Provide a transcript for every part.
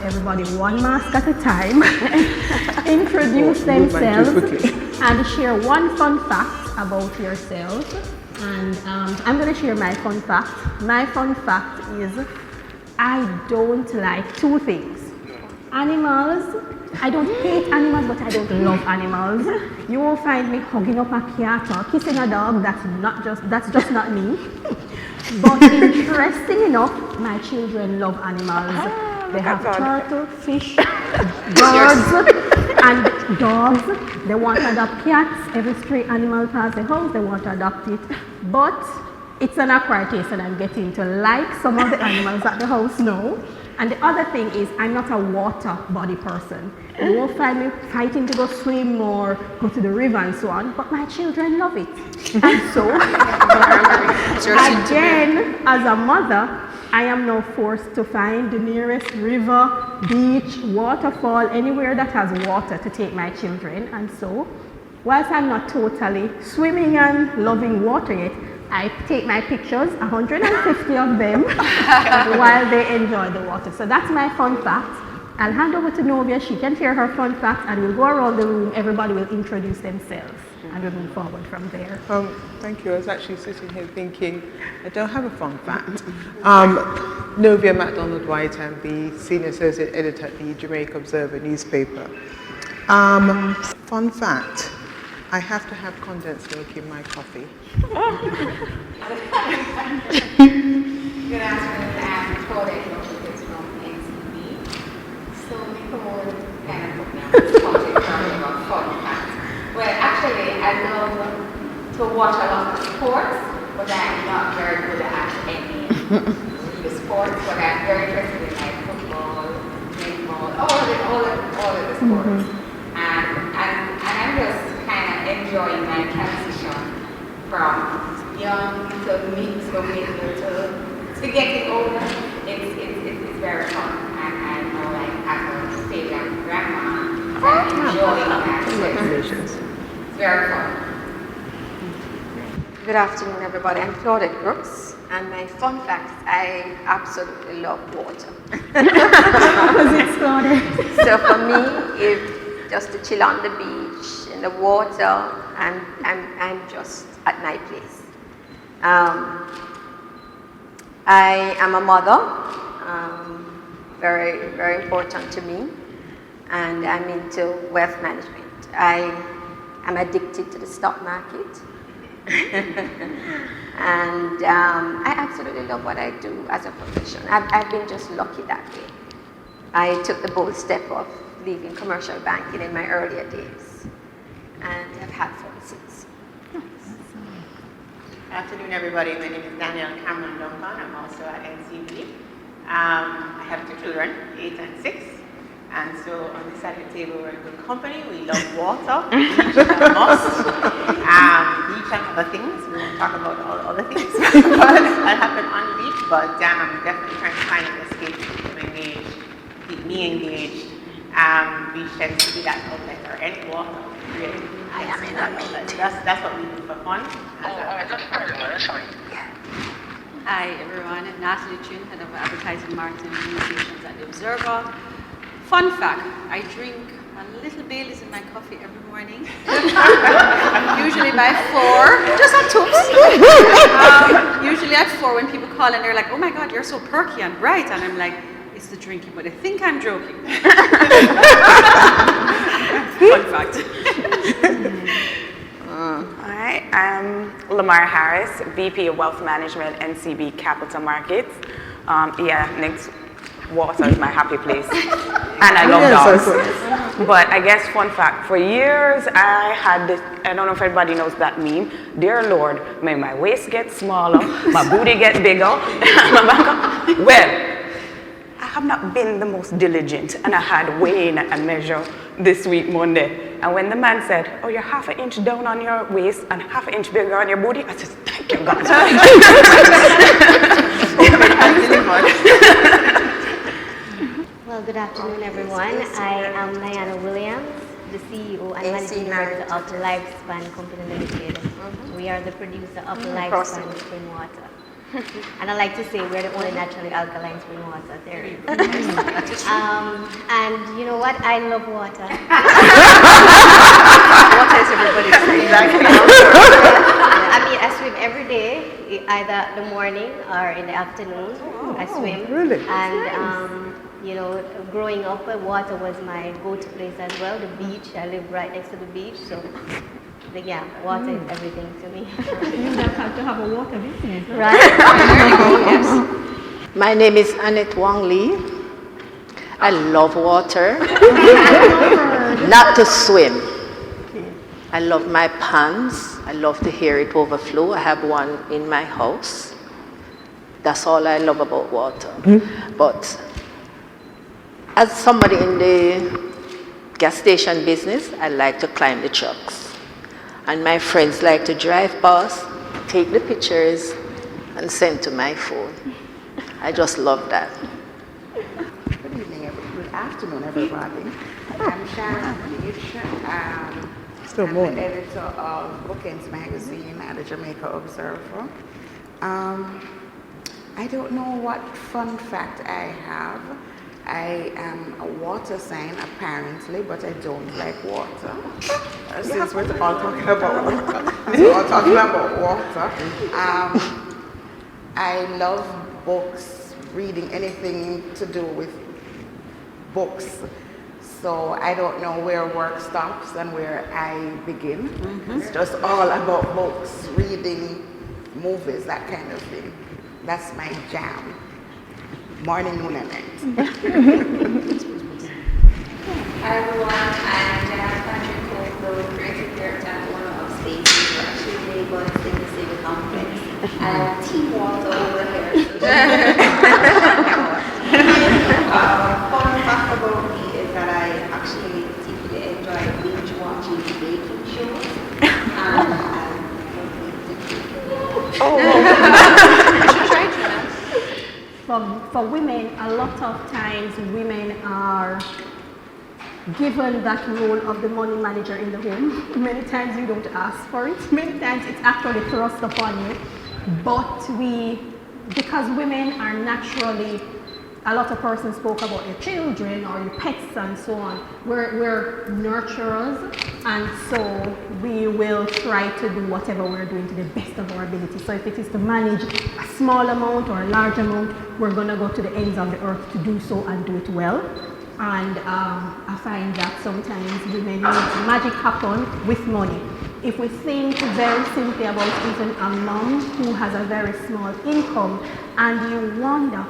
everybody one mask at a time introduce themselves and share one fun fact about yourselves. And I'm going to share my fun fact. My fun fact is I don't like two things. Animals. I don't hate animals, but I don't love animals. You will find me hugging up a cat or kissing a dog. That's just not me. But interesting enough, my children love animals. They have turtle, fish, birds, and dogs. They want to adopt cats. Every stray animal past the house, they want to adopt it. But it's an acquired taste, and I'm getting to like some of the animals at the house now. And the other thing is, I'm not a water body person. You won't find me fighting to go swim or go to the river and so on, but my children love it. And so, again, as a mother, I am now forced to find the nearest river, beach, waterfall, anywhere that has water to take my children. And so, whilst I'm not totally swimming and loving water yet, I take my pictures, 150 of them, while they enjoy the water. So that's my fun fact. I'll hand over to Novia. She can share her fun fact, and we'll go around the room. Everybody will introduce themselves, and we'll move forward from there. Thank you. I was actually sitting here thinking, I don't have a fun fact. Novia MacDonald-White, I'm the Senior Associate Editor at the Jamaica Observer newspaper. Fun fact. I have to have condensed milk in my coffee. Good afternoon, I'm Claudia from NCB. So Nicole kind of put me on the spot in talking about fun facts. Well, actually, I love to watch a lot of sports, but I'm not very good at any the sports, but I'm very interested in like football, baseball, all of the sports. And I'm just kind of enjoying my transition from young to mid to middle to getting older. It's very fun, and I know like I'm going to stay like grandma and enjoying that. Congratulations! It's very fun. Good afternoon, everybody. I'm Claudette Brooks, and my fun fact is I absolutely love water. So for me, if just to chill on the beach in the water, and I'm just at my place. I am a mother, very, very important to me, and I'm into wealth management. I am addicted to the stock market, and I absolutely love what I do as a profession. I've been just lucky that way. I took the bold step of leaving commercial banking in my earlier days, and I've had fun since. Good afternoon, everybody. My name is Danielle Cameron Duncan. I'm also at NCB. I have two children, 8 and 6. And so on this side of the table, we're in good company. We love water, beach and must. Beach and other things. We won't talk about all the other things that happen on the beach, but I'm definitely trying to find an escape to keep me engaged. Beach tends to be that outlet, or any water, really. I am in that outlet. That's what we do for fun. Hi everyone, Natalie Chin, Head of Advertising, Marketing and Communications at The Observer. Fun fact, I drink a little Baileys in my coffee every morning. Usually by 4, just at Toops. Usually at 4 when people call and they're like, oh my God, you're so perky and bright. And I'm like, it's the drinking, but they think I'm joking. Fun fact. Hi, I'm Lamar Harris, VP of Wealth Management, NCB Capital Markets. Next, water is my happy place, and I love dogs. But I guess fun fact, for years I had this, I don't know if everybody knows that meme, dear Lord, may my waist get smaller, my booty get bigger, well, I have not been the most diligent, and I had weighed a measure this week, Monday. And when the man said, oh, you're half an inch down on your waist and half an inch bigger on your booty, I said, thank you, God. Well, good afternoon, everyone. I am Diana Williams, the CEO and Managing Director of Lifespan Company Limited. We are the producer of Lifespan Spring Water. And I like to say we're the only naturally alkaline spring water there is. And you know what? I love water. Water is everybody's thing. I mean, I swim every day, either the morning or in the afternoon. I swim. Really? And you know, growing up, water was my go-to place as well. The beach. I live right next to the beach, so. But yeah, water is everything to me. You would have to have a water business, Right? Yes. My name is Annette Wong Lee. I love water. Not to swim. I love my ponds. I love to hear it overflow. I have one in my house. That's all I love about water. But as somebody in the gas station business, I like to climb the trucks. And my friends like to drive past, take the pictures, and send to my phone. I just love that. Good evening, good afternoon, everybody. I'm Sharon Beach. Still I'm morning. the editor of Bookends Magazine at the Jamaica Observer. I don't know what fun fact I have. I am a water sign, apparently, but I don't like water. Since we're all talking about water, I love books, reading anything to do with books. So I don't know where work stops and where I begin. It's just all about books, reading, movies, that kind of thing. That's my jam. Morning, noon, and night. Hi everyone, I'm Jenna Patrick Cole, creative director and owner of Space. We're actually neighbors in the civil complex. And Team Water over here. Fun fact about me is that I actually particularly enjoy binge watching baking shows. And For women, a lot of times women are given that role of the money manager in the home. Many times you don't ask for it. Many times it's actually thrust upon you. But because women are naturally, a lot of persons spoke about your children or your pets and so on. We're nurturers, and so we will try to do whatever we're doing to the best of our ability. So if it is to manage a small amount or a large amount, we're going to go to the ends of the earth to do so and do it well. And I find that sometimes women make magic happen with money. If we think very simply about even a mom who has a very small income, and you wonder,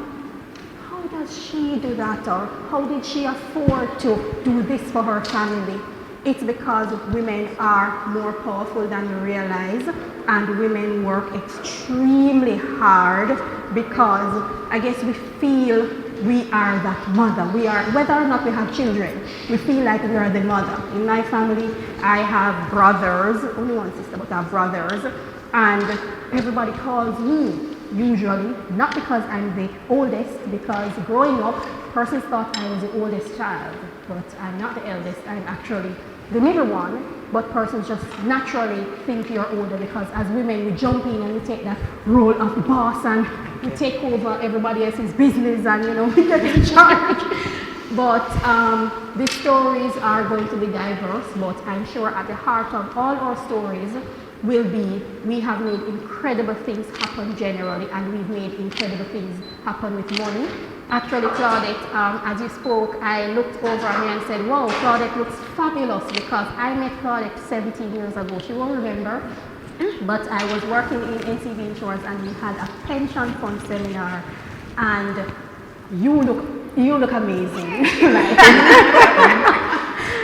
how does she do that, or how did she afford to do this for her family? It's because women are more powerful than you realize, and women work extremely hard because I guess we feel we are that mother. We are, whether or not we have children, we feel like we are the mother. In my family, I have brothers, only one sister, but I have brothers, and everybody calls me. Usually, not because I'm the oldest, because growing up, persons thought I was the oldest child, but I'm not the eldest, I'm actually the middle one, but persons just naturally think you're older because as women, we jump in and we take that role of the boss and we take over everybody else's business and, we get in charge. But the stories are going to be diverse, but I'm sure at the heart of all our stories will be, we have made incredible things happen generally, and we've made incredible things happen with money. Actually, Claudette, as you spoke, I looked over at me and said, wow, Claudette looks fabulous, because I met Claudette 17 years ago. She won't remember, but I was working in NCB Insurance and we had a pension fund seminar, and you look amazing.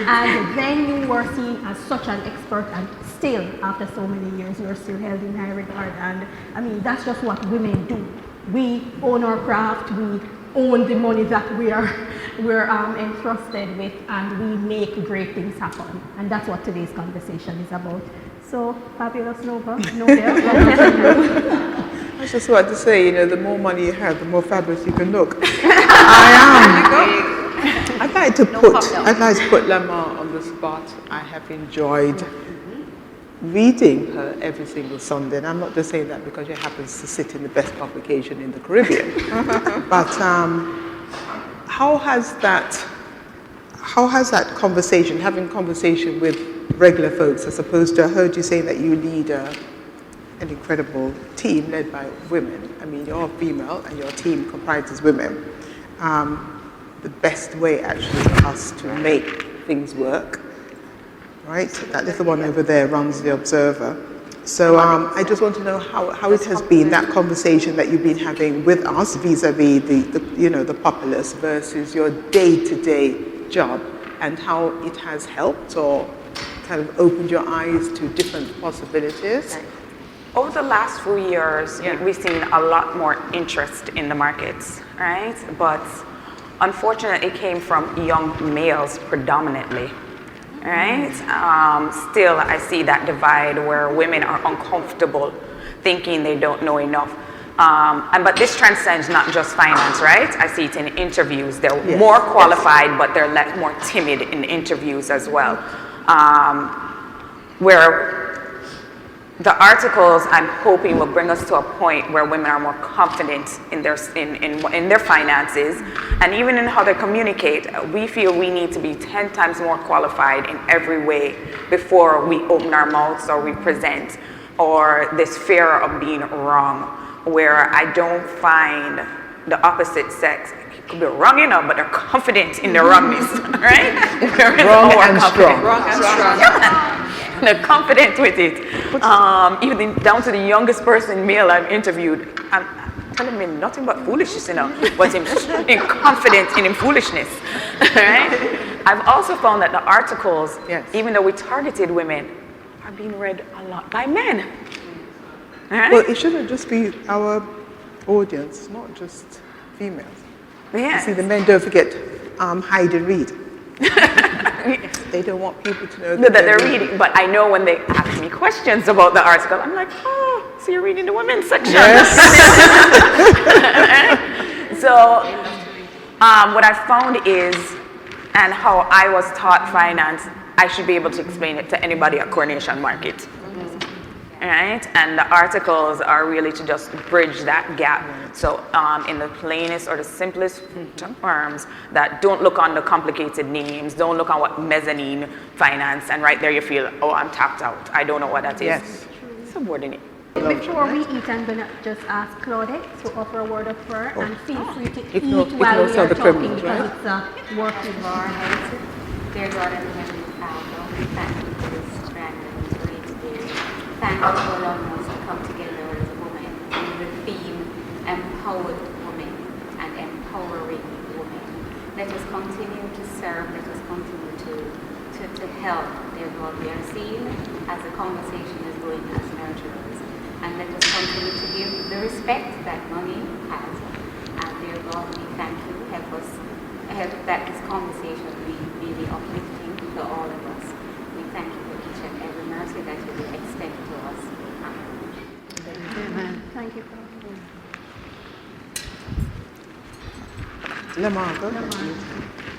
And then you were seen as such an expert, and still, after so many years, you're still held in high regard. And I mean, that's just what women do. We own our craft, we own the money that we're entrusted with, and we make great things happen. And that's what today's conversation is about. So, fabulous Nobel. I just want to say, the more money you have, the more fabulous you can look. I'd like to put Lamar on the spot. I have enjoyed reading her every single Sunday, and I'm not just saying that because she happens to sit in the best publication in the Caribbean, but how has that conversation, having conversation with regular folks, as opposed to, I heard you say that you lead an incredible team led by women. I mean, you're female and your team comprises women. The best way actually for us to make things work, right? That little one over there runs the Observer. So I just want to know how it has been, that conversation that you've been having with us vis-a-vis the populace versus your day-to-day job, and how it has helped or kind of opened your eyes to different possibilities. Over the last few years, we've seen a lot more interest in the markets, right? But unfortunately, it came from young males predominantly, right? Still, I see that divide where women are uncomfortable thinking they don't know enough. But this transcends not just finance, right? I see it in interviews. They're more qualified, but they're more timid in interviews as well. Where the articles, I'm hoping, will bring us to a point where women are more confident in their finances, and even in how they communicate. We feel we need to be 10 times more qualified in every way before we open our mouths or we present, or this fear of being wrong, where I don't find the opposite sex could be wrong enough, but they're confident in their wrongness, right? Wrong and strong. Wrong and strong. They're confident with it. Even down to the youngest person, male, I've interviewed, I'm telling him nothing but foolishness, but him confident in foolishness, right? I've also found that the articles, even though we targeted women, are being read a lot by men. Right? Well, it shouldn't just be our audience, not just females. You see, the men, don't forget, hide and read. They don't want people to know that they're reading. But I know when they ask me questions about the article, I'm like, oh, so you're reading the women's section. Yes. So what I found is, and how I was taught finance, I should be able to explain it to anybody at Coronation Market. Right? And the articles are really to just bridge that gap. So in the plainest or the simplest terms, that don't look on the complicated names, don't look on what mezzanine finance, and right there you feel, oh, I'm tapped out. I don't know what that is. Yes. Subordinate. Before we eat, I'm going to just ask Claudette to offer a word of prayer, and feel free to eat Ignore while we are the talking, criminals, because right? it's a work environment. Dear God and Heavenly Father, we thank you for this strength and great day. Thank you for allowing us to come together as a woman in the theme Empowered Women and Empowering Women. Let us continue to serve, let us continue to help, dear God. We are seen as the conversation is going as nurturers. And let us continue to give the respect that money has. And dear God, we thank you. Help that this conversation be really uplifting to all of us. We thank you for each and every mercy that you will extend to us. Amen. Thank you. Lamar,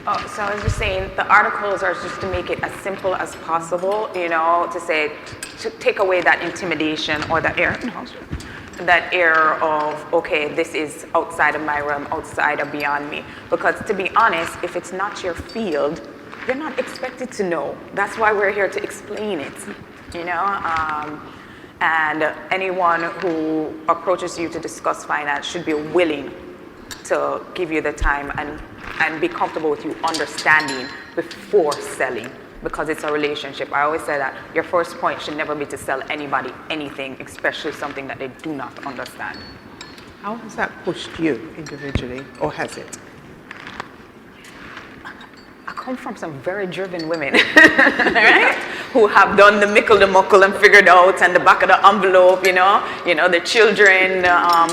Oh, so I was just saying, the articles are just to make it as simple as possible, to say, to take away that intimidation or that air of, okay, this is outside of my realm, outside or beyond me. Because to be honest, if it's not your field, you're not expected to know. That's why we're here to explain it, and anyone who approaches you to discuss finance should be willing to give you the time and be comfortable with you understanding before selling, because it's a relationship. I always say that your first point should never be to sell anybody anything, especially something that they do not understand. How has that pushed you individually, or has it? I come from some very driven women, right? Who have done the mickle, the muckle, and figured out, and the back of the envelope, the children,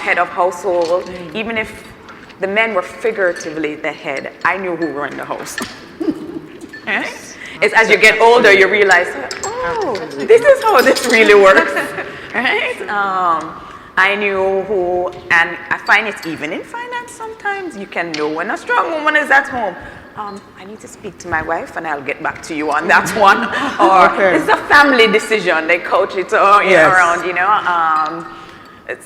head of household. Even if the men were figuratively the head, I knew who ran the house. Right? It's as you get older, you realize, oh, this is how this really works, right? I knew who, and I find it even in finance sometimes, you can know when a strong woman is at home. I need to speak to my wife and I'll get back to you on that one. Or it's a family decision. They coach it around, you know.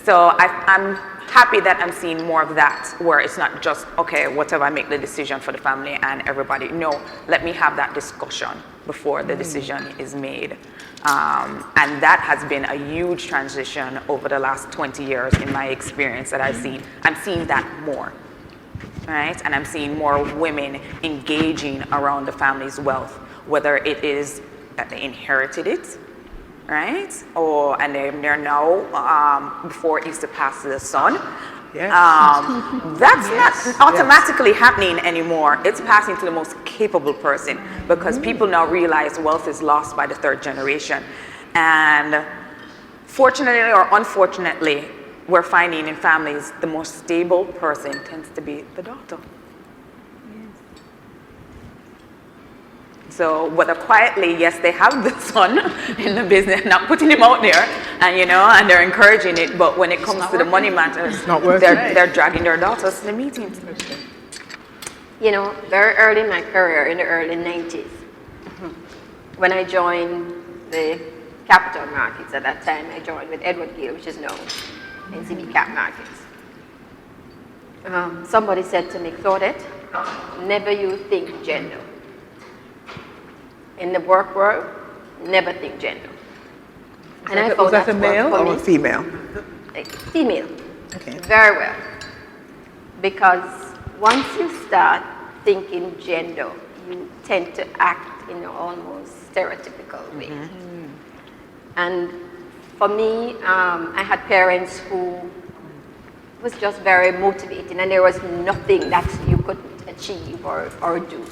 So I'm happy that I'm seeing more of that, where it's not just, okay, whatever, I make the decision for the family and everybody. No, let me have that discussion before the decision is made. And that has been a huge transition over the last 20 years in my experience that I've seen. I'm seeing that more, right? And I'm seeing more women engaging around the family's wealth, whether it is that they inherited it, right? And they're now, before it used to pass to the son. Yes. That's not automatically happening anymore. It's passing to the most capable person, because people now realize wealth is lost by the third generation. And fortunately or unfortunately, we're finding in families the most stable person tends to be the daughter. So whether quietly, yes, they have the son in the business, not putting him out there, and you know, and they're encouraging it, but when it comes to the money matters, they're dragging their daughters to the meetings. You know, very early in my career, in the early 90s, when I joined the capital markets, at that time I joined with Edward Gill, which is now NCB Cap Markets. Somebody said to me, Claudette, never you think gender. In the work world, never think gender. And I Was that a male or a female? Female. Okay. Very well. Because once you start thinking gender, you tend to act in an almost stereotypical way. And for me, I had parents who was just very motivating, and there was nothing that you couldn't achieve or do.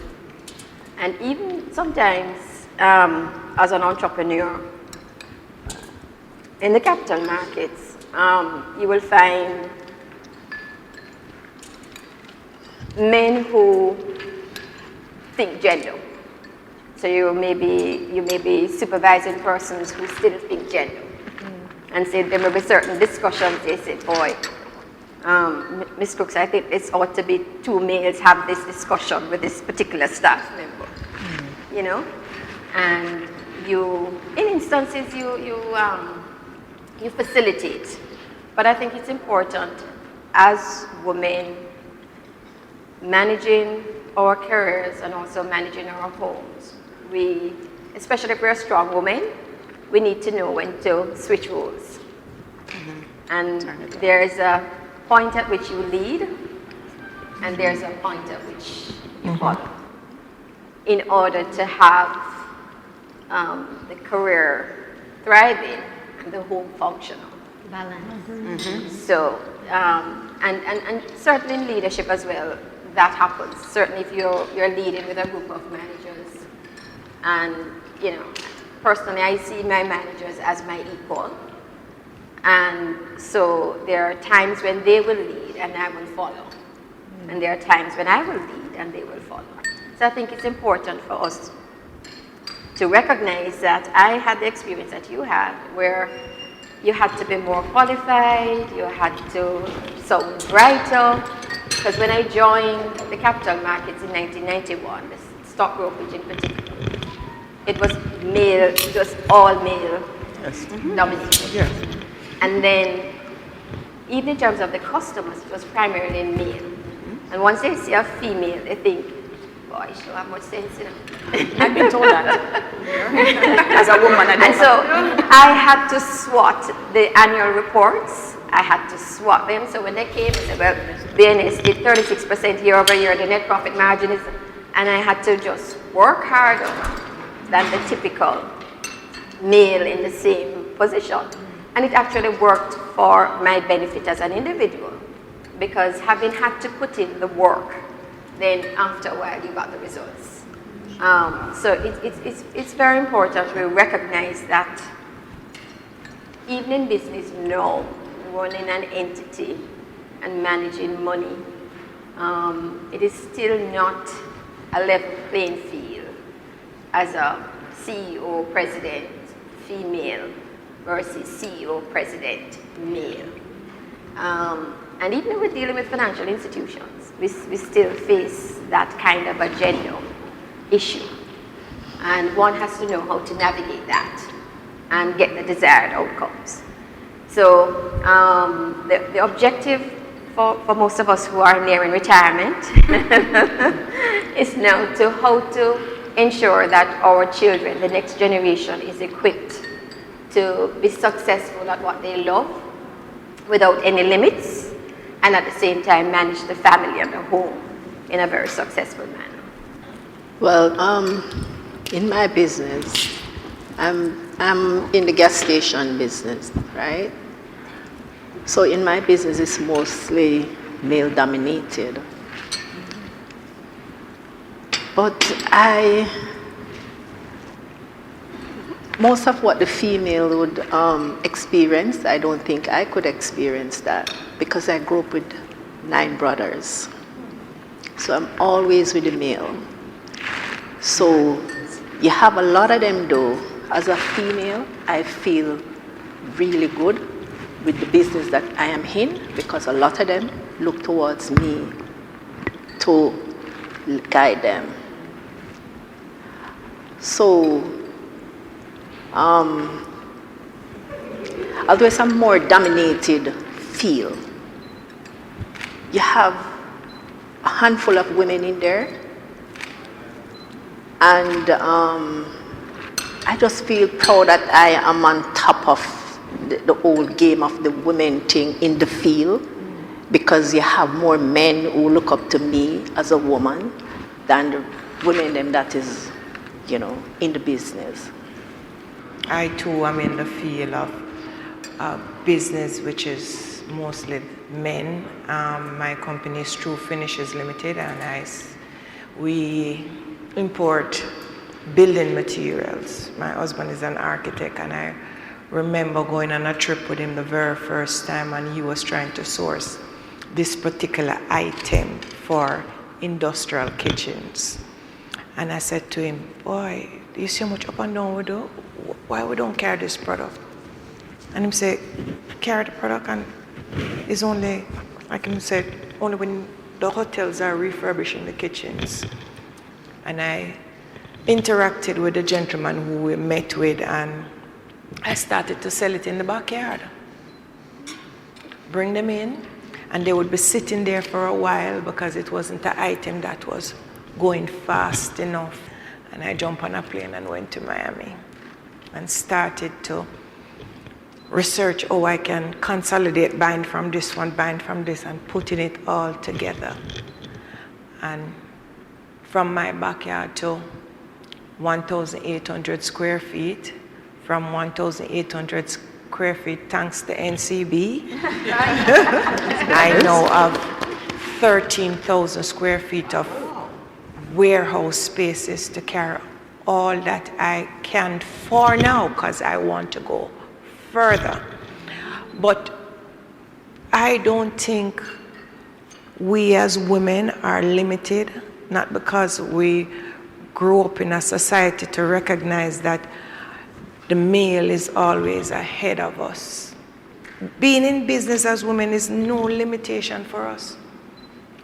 And even sometimes, as an entrepreneur, in the capital markets, you will find men who think gender. So you may be supervising persons who still think gender. And say there may be certain discussions, they say, boy, Ms. Crooks, I think it ought to be two males have this discussion with this particular staff member. You know, and in instances, you facilitate. But I think it's important as women managing our careers and also managing our homes. Especially if we're a strong woman, we need to know when to switch roles. And there's a point at which you lead, and there's a point at which you follow, in order to have the career thriving and the home functional. Balance. So, and certainly in leadership as well, that happens. Certainly if you're leading with a group of managers, and you know, personally I see my managers as my equal, and so there are times when they will lead and I will follow, and there are times when I will lead and they will follow. So I think it's important for us to recognize that I had the experience that you had, where you had to be more qualified, you had to sound brighter. Because when I joined the capital markets in 1991, the stock brokerage in particular, it was male, just all male dominated. Yes. And then, even in terms of the customers, it was primarily male. And once they see a female, they think, boy, she don't have much sense in her. I've been told that. As a woman, And so I had to SWOT the annual reports. I had to SWOT them. So when they came, I said, well, BNS did 36% year over year, the net profit margin is, and I had to just work harder than the typical male in the same position. And it actually worked for my benefit as an individual, because having had to put in the work, then after a while you got the results. So it's very important we recognize that even in business now, running an entity and managing money, it is still not a level playing field as a CEO, president, female versus CEO, president, male. And even when we're dealing with financial institutions, we still face that kind of a gender issue. And one has to know how to navigate that and get the desired outcomes. So the objective for most of us who are nearing retirement is now to how to ensure that our children, the next generation, is equipped to be successful at what they love without any limits, and at the same time manage the family and the home in a very successful manner. Well, in my business, I'm in the gas station business, right? So in my business, it's mostly male dominated. But most of what the female would experience, I don't think I could experience that because I grew up with 9 brothers. So I'm always with the male. So you have a lot of them though. As a female, I feel really good with the business that I am in because a lot of them look towards me to guide them. So, although it's a more dominated field, you have a handful of women in there, and I just feel proud that I am on top of the whole game of the women thing in the field, because you have more men who look up to me as a woman than the women them that is, in the business. I too am in the field of business, which is mostly men. My company is True Finishes Limited, and we import building materials. My husband is an architect, and I remember going on a trip with him the very first time, and he was trying to source this particular item for industrial kitchens. And I said to him, boy, do you see how much up and down we do? Why we don't carry this product? And he said, carry the product, and it's only, like him said, only when the hotels are refurbishing the kitchens. And I interacted with the gentleman who we met with, and I started to sell it in the backyard. Bring them in, and they would be sitting there for a while because it wasn't an item that was going fast enough. And I jumped on a plane and went to Miami and started to research how I can consolidate, buying from this one, buying from this, and putting it all together. And from my backyard to 1,800 square feet, from 1,800 square feet, thanks to NCB, I now have 13,000 square feet of warehouse spaces to carry all that I can for now, because I want to go further. But I don't think we as women are limited, not because we grew up in a society to recognize that the male is always ahead of us. Being in business as women is no limitation for us.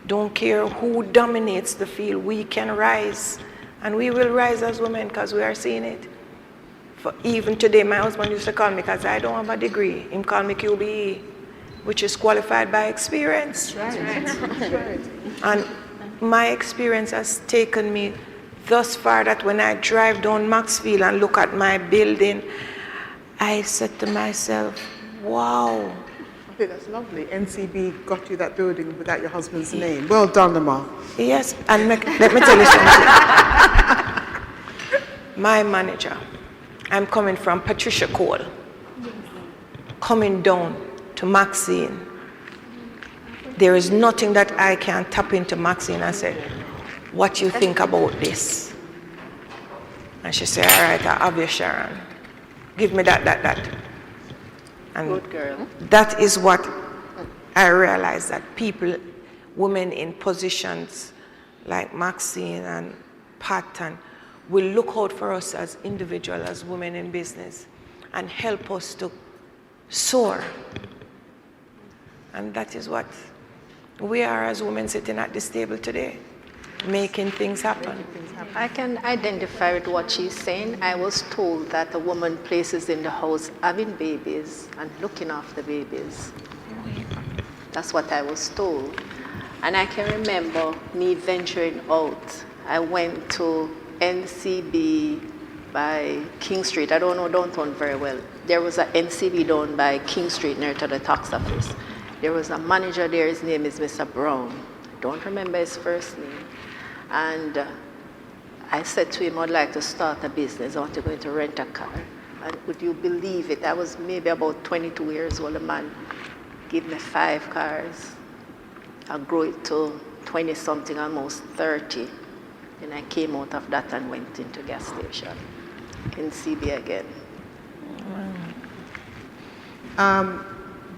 Don't care who dominates the field, we can rise. And we will rise as women because we are seeing it. For even today, my husband used to call me, because I don't have a degree, him call me QBE, which is qualified by experience. That's right. And my experience has taken me thus far that when I drive down Maxfield and look at my building, I said to myself, wow. I think that's lovely. NCB got you that building without your husband's name. Well done, Lamar. Yes, and let me tell you something. My manager, I'm coming from Patricia Cole, coming down to Maxine. There is nothing that I can tap into Maxine and say, what you think about this? And she said, all right, I have you, Sharon. Give me that. And good girl. That is what I realized, that people, women in positions like Maxine and Pat, will look out for us as individuals, as women in business, and help us to soar. And that is what we are as women sitting at this table today. making things happen. I can identify with what she's saying. I was told that a woman places in the house having babies and looking after babies. That's what I was told. And I can remember me venturing out. I went to NCB by King Street. I don't know downtown very well. There was an NCB down by King Street near to the tax office. There was a manager there, his name is Mr. Brown. I don't remember his first name. And I said to him, I'd like to start a business. I want to go into rent a car. And would you believe it? I was maybe about 22 years old. A man gave me 5 cars. I grew it to 20 something, almost 30. And I came out of that and went into gas station in CB again.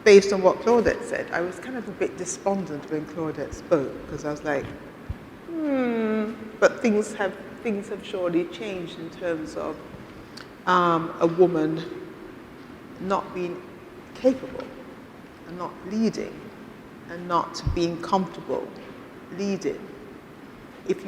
Based on what Claudette said, I was kind of a bit despondent when Claudette spoke because I was like, but things have surely changed in terms of a woman not being capable and not leading and not being comfortable leading. If